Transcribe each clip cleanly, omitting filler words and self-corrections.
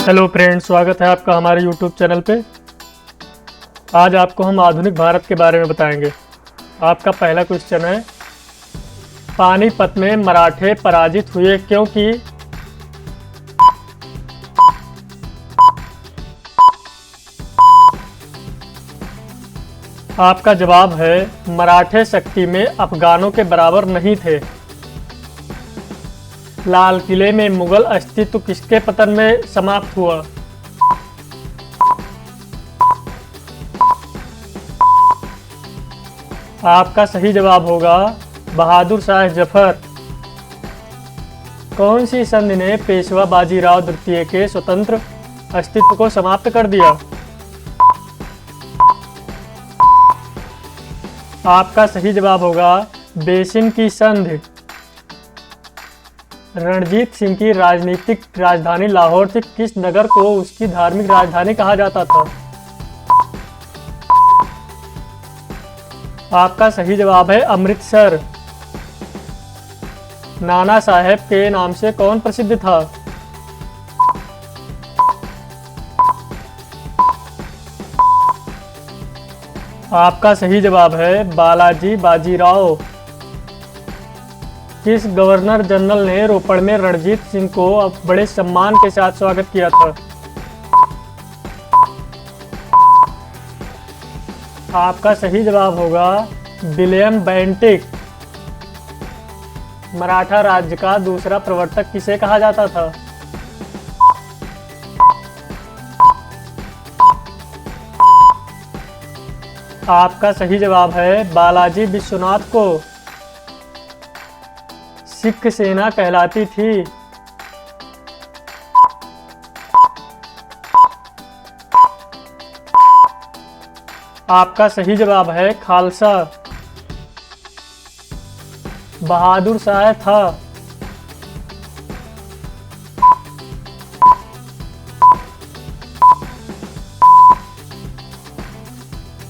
Hello friends, स्वागत है आपका हमारे यूट्यूब चैनल पे। आज आपको हम आधुनिक भारत के बारे में बताएंगे। आपका पहला क्वेश्चन है, पानीपत में मराठे पराजित हुए क्योंकि? आपका जवाब है, मराठे शक्ति में अफगानों के बराबर नहीं थे। लाल किले में मुगल अस्तित्व किसके पतन में समाप्त हुआ? आपका सही जवाब होगा बहादुर शाह जफर। कौन सी संधि ने पेशवा बाजीराव द्वितीय के स्वतंत्र अस्तित्व को समाप्त कर दिया? आपका सही जवाब होगा बेसिन की संधि। रणजीत सिंह की राजनीतिक राजधानी लाहौर थी। किस नगर को उसकी धार्मिक राजधानी कहा जाता था? आपका सही जवाब है अमृतसर। नाना साहेब के नाम से कौन प्रसिद्ध था? आपका सही जवाब है बालाजी बाजीराव। किस गवर्नर जनरल ने रोपड़ में रणजीत सिंह को बड़े सम्मान के साथ स्वागत किया था? आपका सही जवाब होगा विलियम बेंटिक। मराठा राज्य का दूसरा प्रवर्तक किसे कहा जाता था? आपका सही जवाब है बालाजी विश्वनाथ को। सिख सेना कहलाती थी। आपका सही जवाब है खालसा। बहादुर शाह था।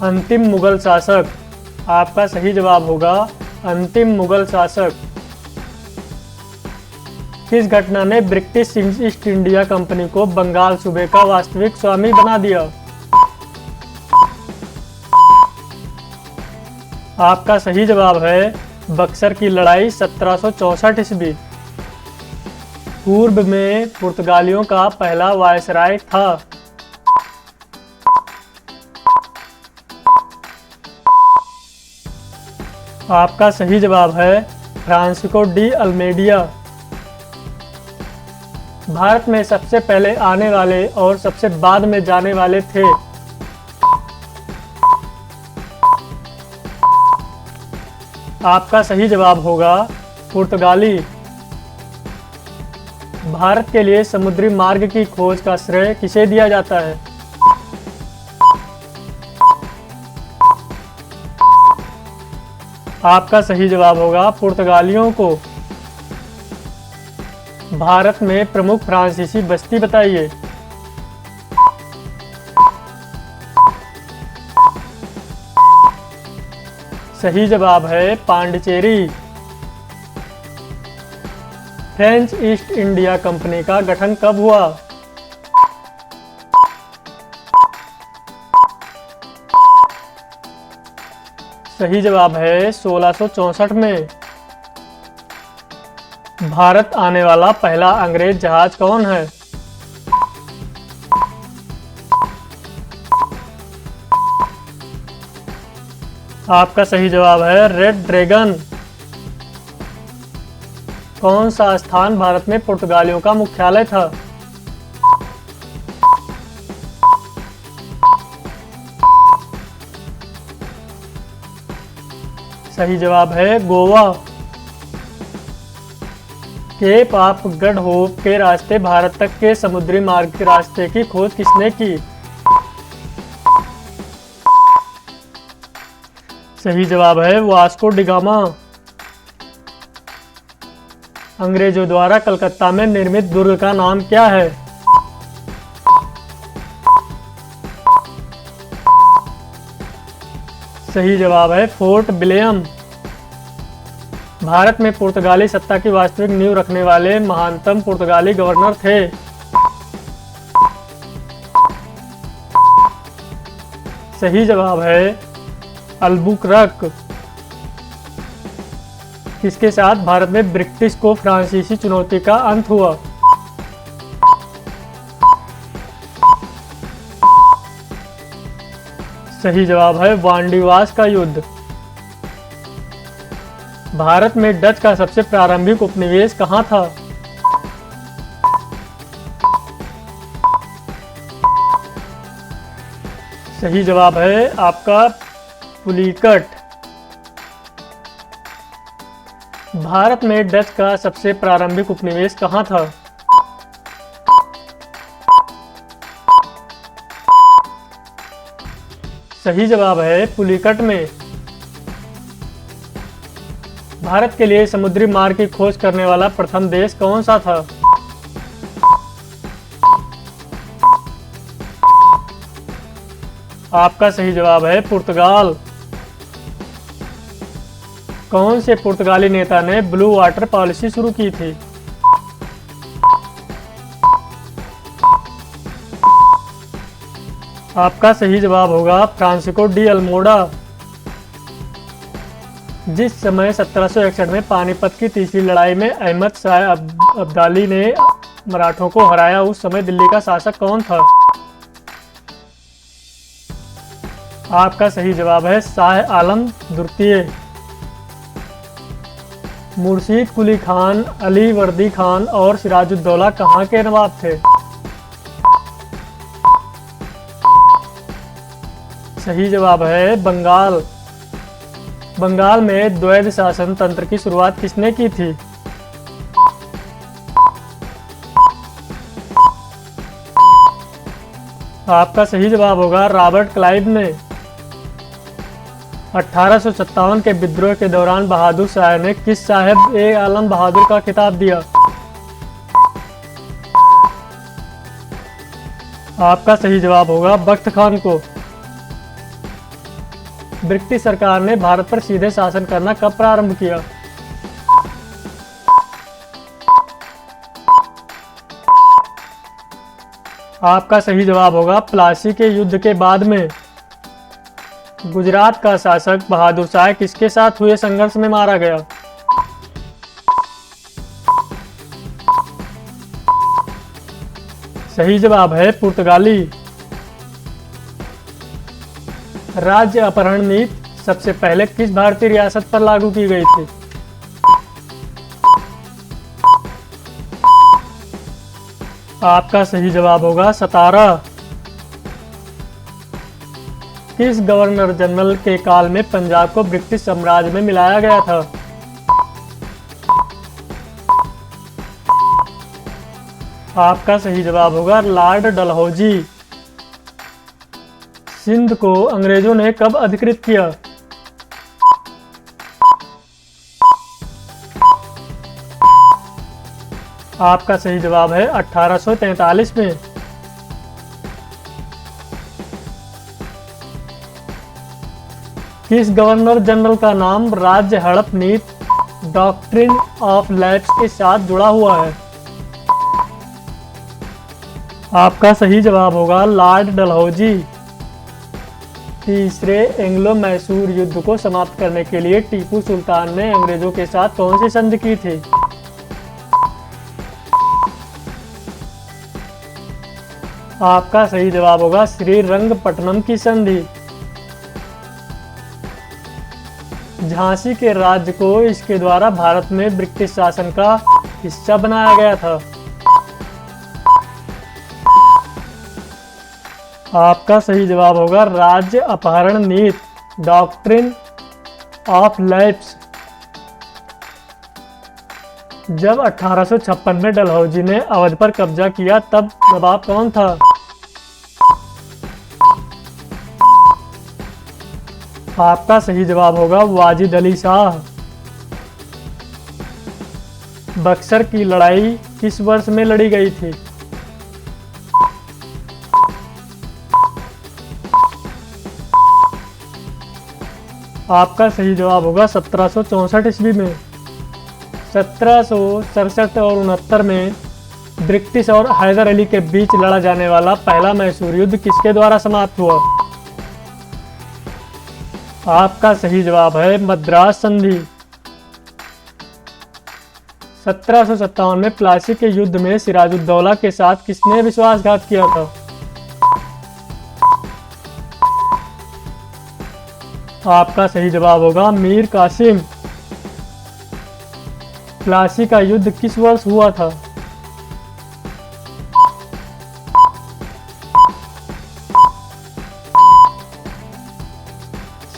अंतिम मुगल शासक। आपका सही जवाब होगा अंतिम मुगल शासक। किस घटना ने ब्रिटिश ईस्ट इंडिया कंपनी को बंगाल सूबे का वास्तविक स्वामी बना दिया? आपका सही जवाब है बक्सर की लड़ाई 1764 ईस्वी। पूर्व में पुर्तगालियों का पहला वायसराय था। आपका सही जवाब है फ्रांसिस्को डी अल्मेडिया। भारत में सबसे पहले आने वाले और सबसे बाद में जाने वाले थे। आपका सही जवाब होगा पुर्तगाली। भारत के लिए समुद्री मार्ग की खोज का श्रेय किसे दिया जाता है? आपका सही जवाब होगा पुर्तगालियों को। भारत में प्रमुख फ्रांसीसी बस्ती बताइए। सही जवाब है Pondicherry. French east India company का गठन कब हुआ? सही जवाब है 1664 में। भारत आने वाला पहला अंग्रेज जहाज कौन है? आपका सही जवाब है रेड ड्रैगन। कौन सा स्थान भारत में पुर्तगालियों का मुख्यालय था? सही जवाब है Goa. Cape of Good Hope के रास्ते भारत तक के समुद्री मार्ग के रास्ते की खोज किसने की? सही जवाब है वास्को डी गामा। अंग्रेजों द्वारा कलकत्ता में निर्मित दुर्ग का नाम क्या है? सही जवाब है फोर्ट विलियम। भारत में पुर्तगाली सत्ता की वास्तविक नींव रखने वाले महानतम पुर्तगाली गवर्नर थे। सही जवाब है अल्बुकर्क। किसके साथ भारत में ब्रिटिश को फ्रांसीसी चुनौती का अंत हुआ? सही जवाब है वांडीवास का युद्ध। भारत में डच का सबसे प्रारंभिक उपनिवेश कहाँ था? सही जवाब है आपका पुलिकट। भारत में डच का सबसे प्रारंभिक उपनिवेश कहाँ था? सही जवाब है पुलिकट में। भारत के लिए समुद्री मार्ग की खोज करने वाला प्रथम देश कौन सा था? आपका सही जवाब है पुर्तगाल। कौन से पुर्तगाली नेता ने ब्लू वाटर पॉलिसी शुरू की थी? आपका सही जवाब होगा फ्रांसिस्को डी अल्मोडा। जिस समय 1761 में पानीपत की तीसरी लड़ाई में अहमद शाह अब्दाली ने मराठों को हराया, उस समय दिल्ली का शासक कौन था? आपका सही जवाब है शाह आलम द्वितीय। मुर्शीद कुली खान, अली वर्दी खान और सिराजुद्दौला कहाँ के नवाब थे? सही जवाब है बंगाल। बंगाल में द्वैध शासन तंत्र की शुरुआत किसने की थी? आपका सही जवाब होगा रॉबर्ट क्लाइव ने। 1857 के विद्रोह के दौरान बहादुर शाह ने किस साहेब ए आलम बहादुर का खिताब दिया? आपका सही जवाब होगा बख्त खान को। ब्रिटिश सरकार ने भारत पर सीधे शासन करना कब प्रारंभ किया? आपका सही जवाब होगा प्लासी के युद्ध के बाद में। गुजरात का शासक बहादुर शाह किसके साथ हुए संघर्ष में मारा गया? सही जवाब है पुर्तगाली। राज्य अपहरण नीति सबसे पहले किस भारतीय रियासत पर लागू की गई थी? आपका सही जवाब होगा सतारा। किस गवर्नर जनरल के काल में पंजाब को ब्रिटिश साम्राज्य में मिलाया गया था? आपका सही जवाब होगा लॉर्ड डलहौजी। सिंध को अंग्रेजों ने कब अधिकृत किया? आपका सही जवाब है 1843 में। किस गवर्नर जनरल का नाम राज्य हड़प नीति डॉक्ट्रिन ऑफ लैप्स के साथ जुड़ा हुआ है? आपका सही जवाब होगा लॉर्ड डलहौजी। तीसरे एंग्लो मैसूर युद्ध को समाप्त करने के लिए टीपू सुल्तान ने अंग्रेजों के साथ कौन सी संधि की थी? आपका सही जवाब होगा श्रीरंगपट्टनम की संधि। झांसी के राज्य को इसके द्वारा भारत में ब्रिटिश शासन का हिस्सा बनाया गया था। आपका सही जवाब होगा राज्य अपहरण नीति डॉक्ट्रिन ऑफ लैप्स। जब 1856 में डलहौजी ने अवध पर कब्जा किया तब नवाब कौन था? आपका सही जवाब होगा वाजिद अली शाह। बक्सर की लड़ाई किस वर्ष में लड़ी गई थी? आपका सही जवाब होगा 1764 ईस्वी में। 1767 और 69 में ब्रिटिश और हैदर अली के बीच लड़ा जाने वाला पहला मैसूर युद्ध किसके द्वारा समाप्त हुआ? आपका सही जवाब है मद्रास संधि। 1757 में प्लासी के युद्ध में सिराजुद्दौला के साथ किसने विश्वासघात किया था? आपका सही जवाब होगा मीर कासिम। प्लासी का युद्ध किस वर्ष हुआ था?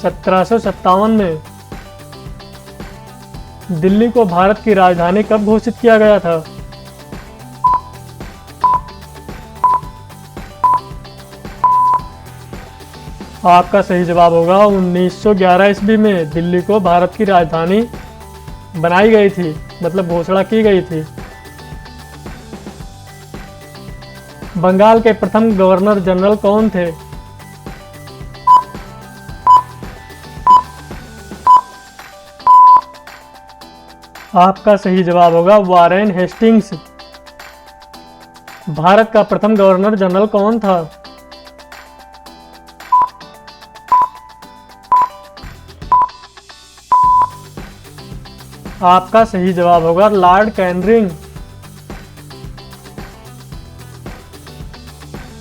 1757 में। दिल्ली को भारत की राजधानी कब घोषित किया गया था? आपका सही जवाब होगा 1911 ईस्वी में दिल्ली को भारत की राजधानी बनाई गई थी, मतलब घोषणा की गई थी। बंगाल के प्रथम गवर्नर जनरल कौन थे? आपका सही जवाब होगा वारेन हेस्टिंग्स। भारत का प्रथम गवर्नर जनरल कौन था? आपका सही जवाब होगा लॉर्ड कैनरिंग।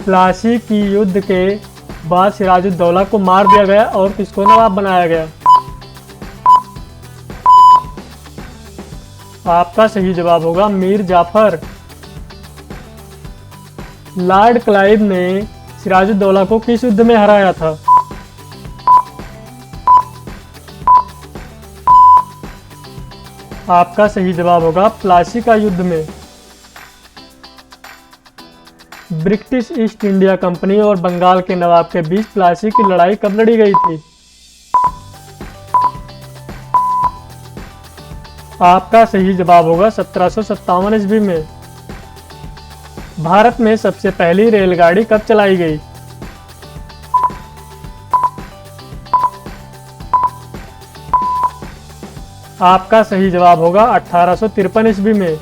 प्लासी की युद्ध के बाद सिराजुद्दौला को मार दिया गया और किसको नवाब बनाया गया? आपका सही जवाब होगा मीर जाफर। लॉर्ड क्लाइव ने सिराजुद्दौला को किस युद्ध में हराया था? आपका सही जवाब होगा प्लासी का युद्ध में। ब्रिटिश ईस्ट इंडिया कंपनी और बंगाल के नवाब के बीच प्लासी की लड़ाई कब लड़ी गई थी? आपका सही जवाब होगा 1757 ईस्वी में। भारत में सबसे पहली रेलगाड़ी कब चलाई गई? आपका सही जवाब होगा 1853 ईस्वी में।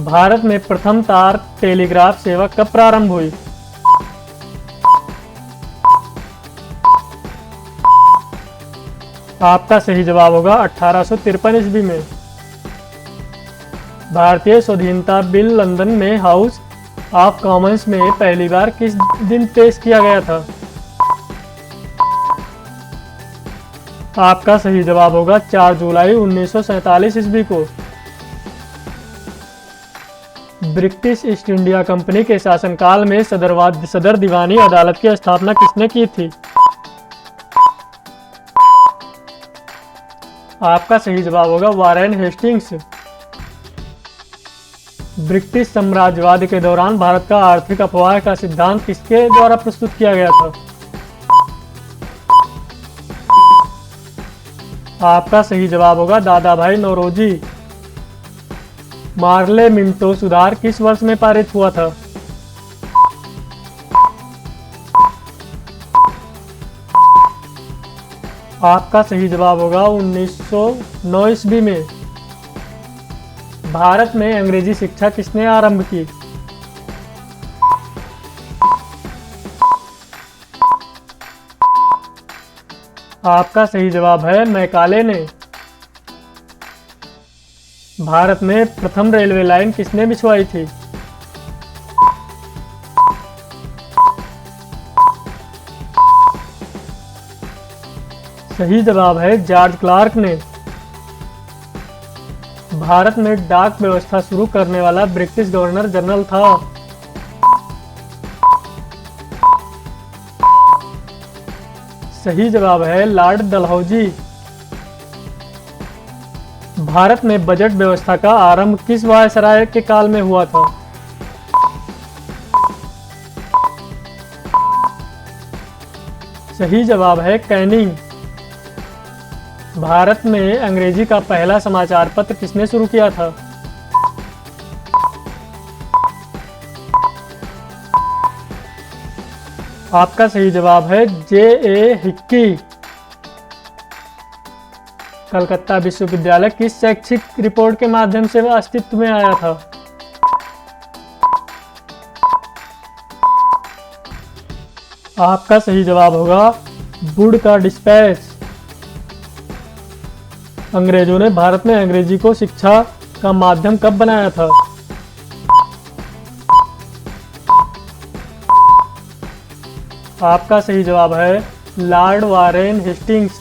भारत में प्रथम तार टेलीग्राफ सेवा कब प्रारंभ हुई? आपका सही जवाब होगा 1853 ईस्वी में। भारतीय स्वाधीनता बिल लंदन में हाउस ऑफ कॉमन्स में पहली बार किस दिन पेश किया गया था? आपका सही जवाब होगा 4 जुलाई 1947 ईस्वी को। ब्रिटिश ईस्ट इंडिया कंपनी के शासनकाल में सदर दीवानी अदालत की स्थापना किसने की थी? आपका सही जवाब होगा वारेन हेस्टिंग्स। ब्रिटिश साम्राज्यवाद के दौरान भारत का आर्थिक अपवाह का सिद्धांत किसके द्वारा प्रस्तुत किया गया था? आपका सही जवाब होगा दादा भाई नौरोजी। मार्ले मिंटो सुधार किस वर्ष में पारित हुआ था? आपका सही जवाब होगा 1909 ईस्वी में। भारत में अंग्रेजी शिक्षा किसने आरंभ की? आपका सही जवाब है मैकाले ने। भारत में प्रथम रेलवे लाइन किसने बिछवाई थी? सही जवाब है जॉर्ज क्लार्क ने। भारत में डाक व्यवस्था शुरू करने वाला ब्रिटिश गवर्नर जनरल था? सही जवाब है लॉर्ड डलहौजी। भारत में बजट व्यवस्था का आरंभ किस वायसराय के काल में हुआ था? सही जवाब है कैनिंग। भारत में अंग्रेजी का पहला समाचार पत्र किसने शुरू किया था? आपका सही जवाब है J.A. हिक्की। कलकत्ता विश्वविद्यालय किस शैक्षिक रिपोर्ट के माध्यम से अस्तित्व में आया था? आपका सही जवाब होगा वुड का डिस्पैच। अंग्रेजों ने भारत में अंग्रेजी को शिक्षा का माध्यम कब बनाया था? आपका सही जवाब है लॉर्ड वारेन हेस्टिंग्स।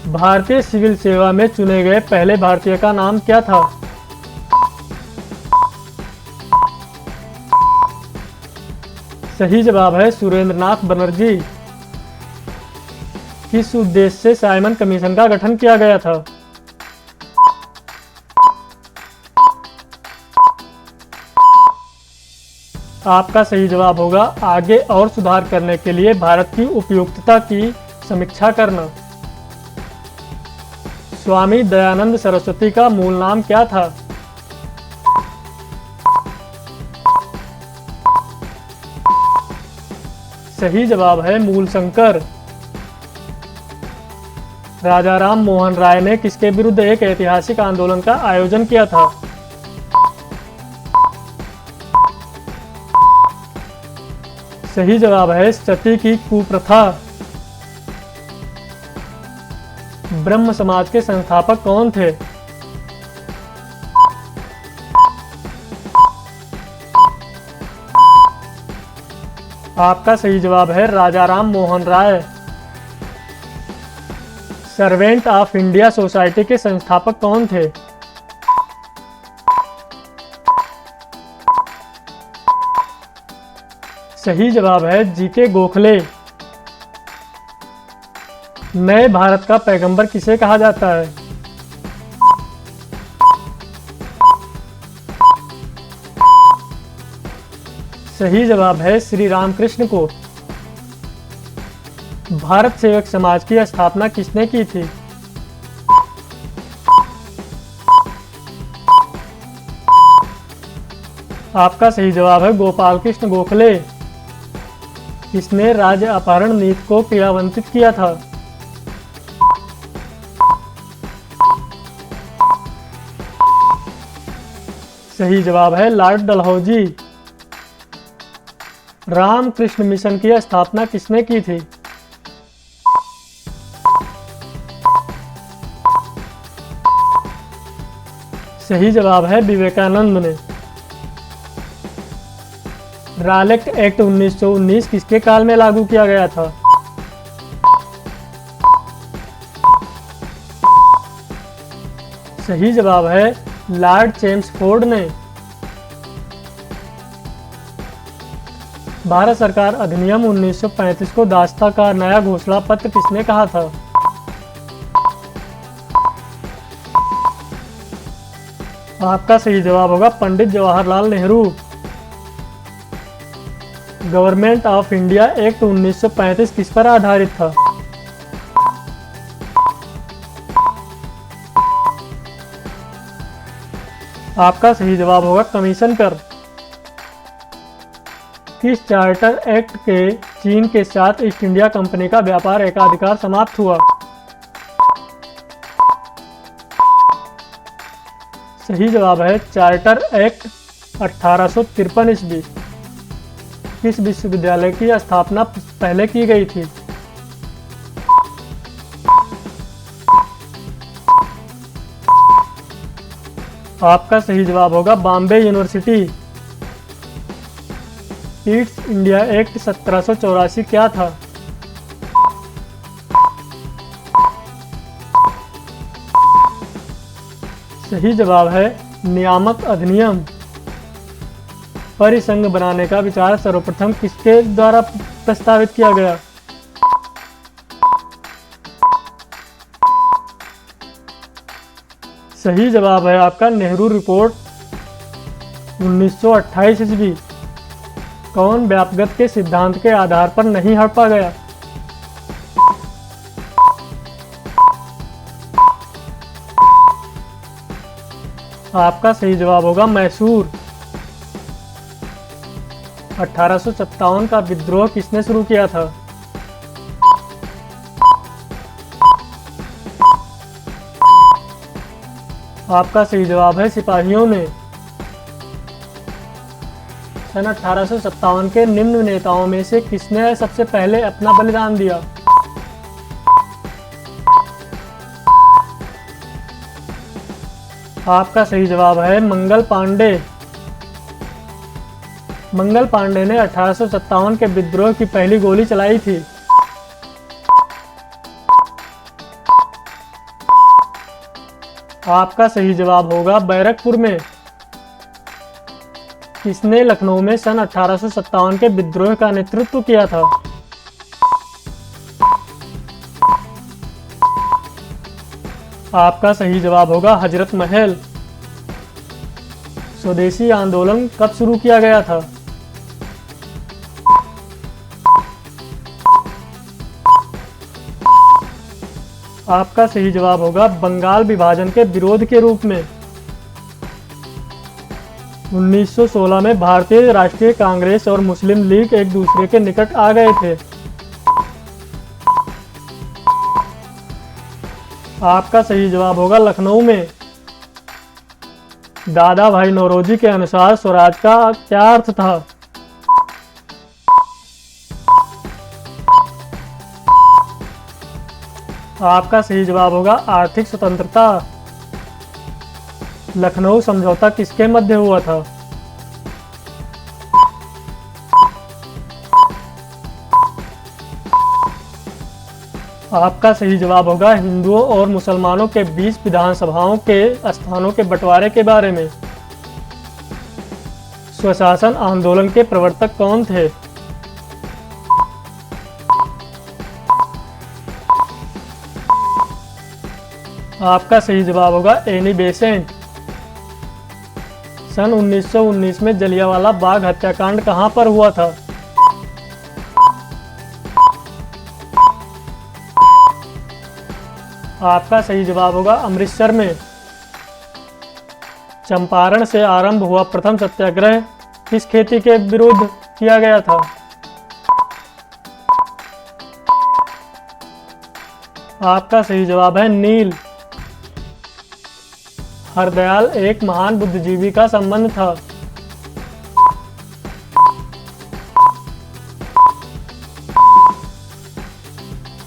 भारतीय सिविल सेवा में चुने गए पहले भारतीय का नाम क्या था? सही जवाब है सुरेंद्रनाथ बनर्जी। किस उद्देश्य से साइमन कमीशन का गठन किया गया था? आपका सही जवाब होगा आगे और सुधार करने के लिए भारत की उपयुक्तता की समीक्षा करना। स्वामी दयानंद सरस्वती का मूल नाम क्या था? सही जवाब है मूलशंकर। राजा राम मोहन राय ने किसके विरुद्ध एक ऐतिहासिक आंदोलन का आयोजन किया था? सही जवाब है सती की कुप्रथा। ब्रह्म समाज के संस्थापक कौन थे? आपका सही जवाब है राजा Ram Mohan Roy. Servant of India society के संस्थापक कौन थे? सही जवाब है जीके गोखले। नए भारत का पैगंबर किसे कहा जाता है? सही जवाब है श्री रामकृष्ण को। भारत सेवक समाज की स्थापना किसने की थी? आपका सही जवाब है गोपाल कृष्ण गोखले। किसने राज्य अपहरण नीति को क्रियान्वित किया था? सही जवाब है लॉर्ड डलहौजी। रामकृष्ण मिशन की स्थापना किसने की थी? सही जवाब है विवेकानंद ने। रालेट एक्ट 1919 किसके काल में लागू किया गया था? सही जवाब है लॉर्ड चेम्सफोर्ड ने। भारत सरकार अधिनियम 1935 को दास्ता का नया घोषणा पत्र किसने कहा था? आपका सही जवाब होगा Pandit Jawaharlal Nehru. Government of India act 1935 किस पर आधारित था? आपका सही जवाब होगा कमीशन पर। किस चार्टर एक्ट के चीन के साथ ईस्ट इंडिया कंपनी का व्यापार एकाधिकार समाप्त हुआ? सही जवाब है चार्टर एक्ट 1853 ईस्वी। किस विश्वविद्यालय की स्थापना पहले की गई थी? आपका सही जवाब होगा Bombay university. East India act 1784 क्या था? सही जवाब है नियामक अधिनियम। परिसंघ बनाने का विचार सर्वप्रथम किसके द्वारा प्रस्तावित किया गया? सही जवाब है आपका नेहरू रिपोर्ट 1928 ईस्वी। कौन व्यापगत के सिद्धांत के आधार पर नहीं हड़पा गया? आपका सही जवाब होगा मैसूर। 1857 का विद्रोह किसने शुरू किया था? आपका सही जवाब है सिपाहियों ने। सन 1857 के निम्न नेताओं में से किसने सबसे पहले अपना बलिदान दिया? आपका सही जवाब है मंगल पांडे। मंगल पांडे ने 1857 के विद्रोह की पहली गोली चलाई थी। आपका सही जवाब होगा बैरकपुर में। किसने लखनऊ में सन 1857 के विद्रोह का नेतृत्व किया था? आपका सही जवाब होगा हजरत महल। स्वदेशी आंदोलन कब शुरू किया गया था? आपका सही जवाब होगा बंगाल विभाजन के विरोध के रूप में। 1916 में भारतीय राष्ट्रीय कांग्रेस और मुस्लिम लीग एक दूसरे के निकट आ गए थे। आपका सही जवाब होगा लखनऊ में। दादा भाई नौरोजी के अनुसार स्वराज का क्या अर्थ था? आपका सही जवाब होगा आर्थिक स्वतंत्रता। लखनऊ समझौता किसके मध्य हुआ था? आपका सही जवाब होगा हिंदुओं और मुसलमानों के बीच विधानसभाओं के स्थानों के बंटवारे के बारे में। स्वशासन आंदोलन के प्रवर्तक कौन थे? आपका सही जवाब होगा एनी बेसेंट। सन 1919 में जलियांवाला बाग हत्याकांड कहां पर हुआ था? आपका सही जवाब होगा अमृतसर में। चंपारण से आरंभ हुआ प्रथम सत्याग्रह किस खेती के विरुद्ध किया गया था? आपका सही जवाब है नील। हरदयाल एक महान बुद्धिजीवी का संबंध था।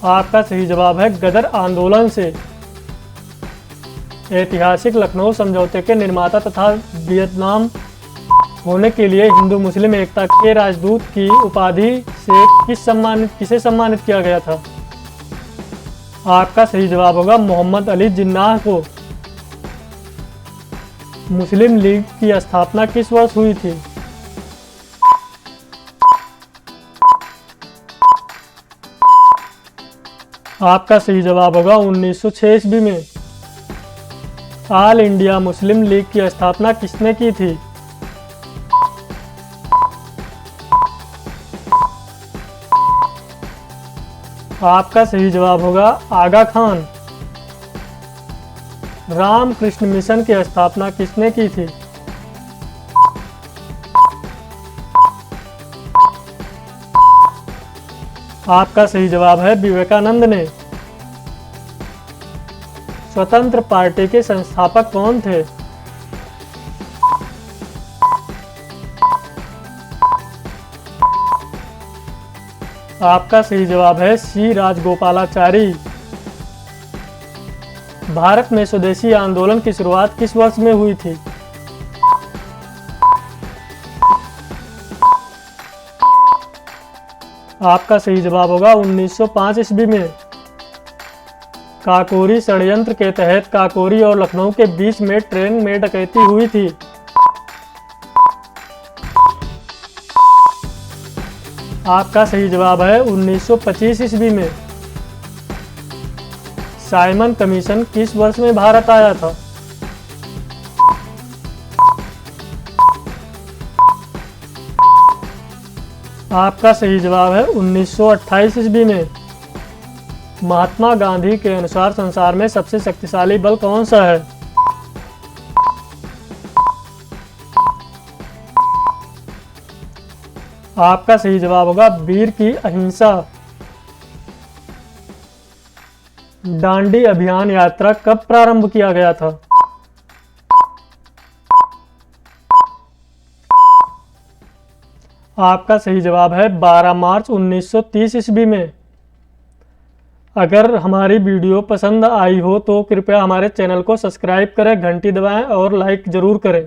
आपका सही जवाब है गदर आंदोलन से। ऐतिहासिक लखनऊ समझौते के निर्माता तथा वियतनाम होने के लिए हिंदू मुस्लिम एकता के राजदूत की उपाधि से किसे सम्मानित किया गया था? आपका सही जवाब होगा मोहम्मद अली जिन्नाह को। मुस्लिम लीग की स्थापना किस वर्ष हुई थी? आपका सही जवाब होगा 1906 ईस्वी में। ऑल इंडिया मुस्लिम लीग की स्थापना किसने की थी? आपका सही जवाब होगा आगा खान। रामकृष्ण मिशन की स्थापना किसने की थी? आपका सही जवाब है विवेकानंद ने। स्वतंत्र पार्टी के संस्थापक कौन थे? आपका सही जवाब है सी राजगोपालाचारी। भारत में स्वदेशी आंदोलन की शुरुआत किस वर्ष में हुई थी? आपका सही जवाब होगा 1905 ईस्वी में। काकोरी षड्यंत्र के तहत काकोरी और लखनऊ के बीच में ट्रेन में डकैती हुई थी। आपका सही जवाब है 1925 ईस्वी में। साइमन कमीशन किस वर्ष में भारत आया था? आपका सही जवाब है 1928 ईस्वी में। महात्मा गांधी के अनुसार संसार में सबसे शक्तिशाली बल कौन सा है? आपका सही जवाब होगा वीर की अहिंसा। दांडी अभियान यात्रा कब प्रारंभ किया गया था? आपका सही जवाब है 12 मार्च 1930 ईस्वी में। अगर हमारी वीडियो पसंद आई हो तो कृपया हमारे चैनल को सब्सक्राइब करें, घंटी दबाएं और लाइक ज़रूर करें।